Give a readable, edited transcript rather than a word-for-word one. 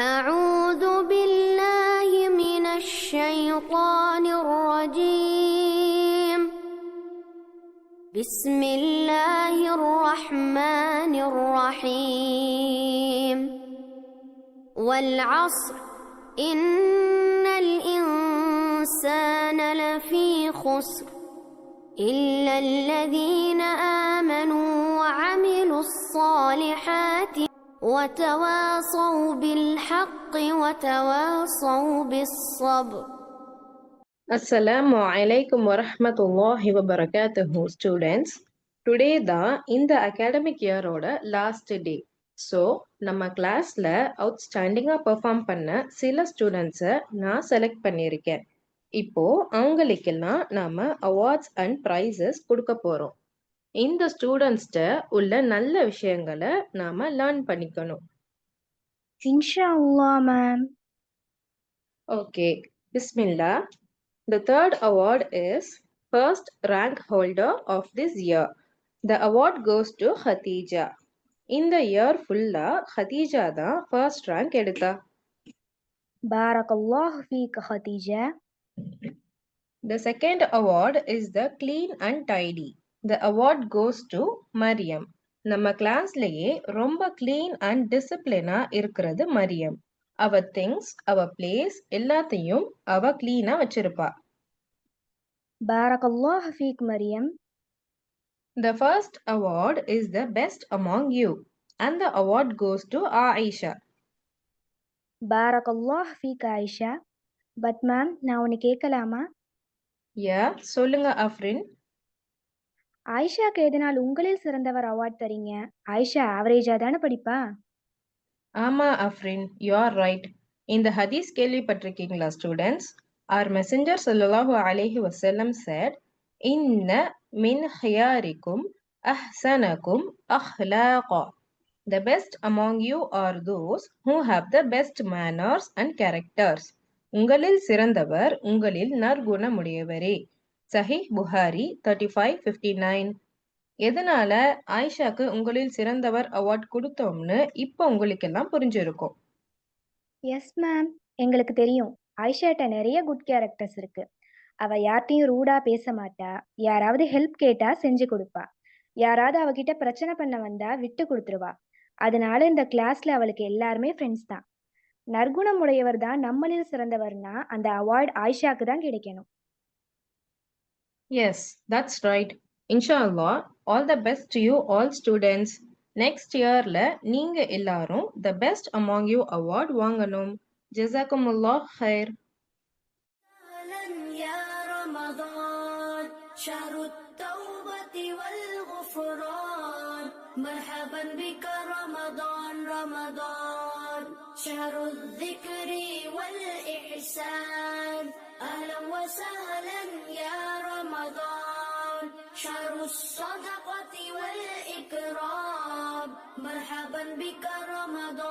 أعوذ بالله من الشيطان الرجيم. بسم الله الرحمن الرحيم. والعصر إن الإنسان لفي خسر إلا الذين آمنوا وعملوا الصالحات وتواصوا بالحق وتواصوا بالصبر. Assalamu alaikum wa rahmatullahi wa barakatuhu students. Today தான் இந்த academic year ஓட last day. So, நம்ம கிளாஸ்ல அவுட்ஸ்டாண்டிங்கா பெர்ஃபார்ம் பண்ண சில ஸ்டூடெண்ட்ஸை நான் செலக்ட் பண்ணியிருக்கேன். இப்போ அவங்களுக்கெல்லாம் நாம அவார்ட்ஸ் அண்ட் ப்ரைஸஸ் கொடுக்க போறோம். இந்த ஸ்டூடெண்ட்ஸ்ட உள்ள நல்ல விஷயங்களை நாம லேர்ன் பண்ணிக்கணும். Inshallah, ma'am. Okay, Bismillah. The third award is first rank holder of this year. The award goes to Khatija. இந்த year full-ஆ Khatija தான் first rank எடுத்தா. Barakallahu feek, Khadija. The second award is the clean and tidy. The award goes to Maryam. நம்ம கிளாஸ்லயே ரொம்ப clean and discipline-ஆ இருக்கிறது மரியம். அவ things, அவ place எல்லாத்தையும் அவ clean-ஆ வச்சிருப்பா. Barakallahu feek, Maryam. The first award is the best among you and the award goes to Aisha. Barakallahu feek, Aisha. But ma'am, நான் ஒன்று கேட்கலாமா? Yeah, சொல்லுங்க அஃப்ரின். ஆயிஷாக்கு எதனால் உங்களில் சிறந்தவர் அவார்ட் தரீங்க? ஆயிஷா ஆவரேஜா தானே படிப்பா? ஆமா அஃப்ரின், you are right. இந்த ஹதீஸ் கேள்விப்பட்டிருக்கீங்களா students? Our messenger sallallahu alayhi wasallam said, "Inna min khiyarikum ahsanakum akhlaqa." The best among you are those who have the best manners and characters. உங்களில் சிறந்தவர் உங்களில் நற்குணமுடையவரே. சஹீஹ் புகாரி 35:59. எதனால ஆயிஷாக்கு உங்களில் சிறந்தவர் அவார்ட் கொடுத்தோம்னு இப்போ உங்களுக்கெல்லாம் புரிஞ்சிருக்கும். எஸ் மேம், எங்களுக்கு தெரியும். ஆயிஷாட்ட நிறைய குட் கேரக்டர்ஸ் இருக்கு. அவ யார்ட்டையும் ரூடா பேச மாட்டா. யாராவது ஹெல்ப் கேட்டா செஞ்சு கொடுப்பா. யாராவது அவகிட்ட பிரச்சனை பண்ண வந்தா விட்டு கொடுத்துருவா. அதனால இந்த கிளாஸ்ல அவளுக்கு எல்லாருமே ஃப்ரெண்ட்ஸ் தான். நற்குணம் உடையவர் தான் நம்மளில் சிறந்தவர்னா அந்த அவார்ட் ஆயிஷாக்கு தான் கிடைக்கணும். Yes, that's right. Inshallah, all the best to you all students. Next yearல நீங்க எல்லாரும் the best among you award வாங்கணும். ஜஸாக்குமுல்லாஹ் خير. يا رمضان شهر التوبة والغفران مرحبا بك رمضان رمضان شهر الذكر والإحسان أهلا وسهلا يا رمضان شهر الصدقة والإكرام مرحبا بك رمضان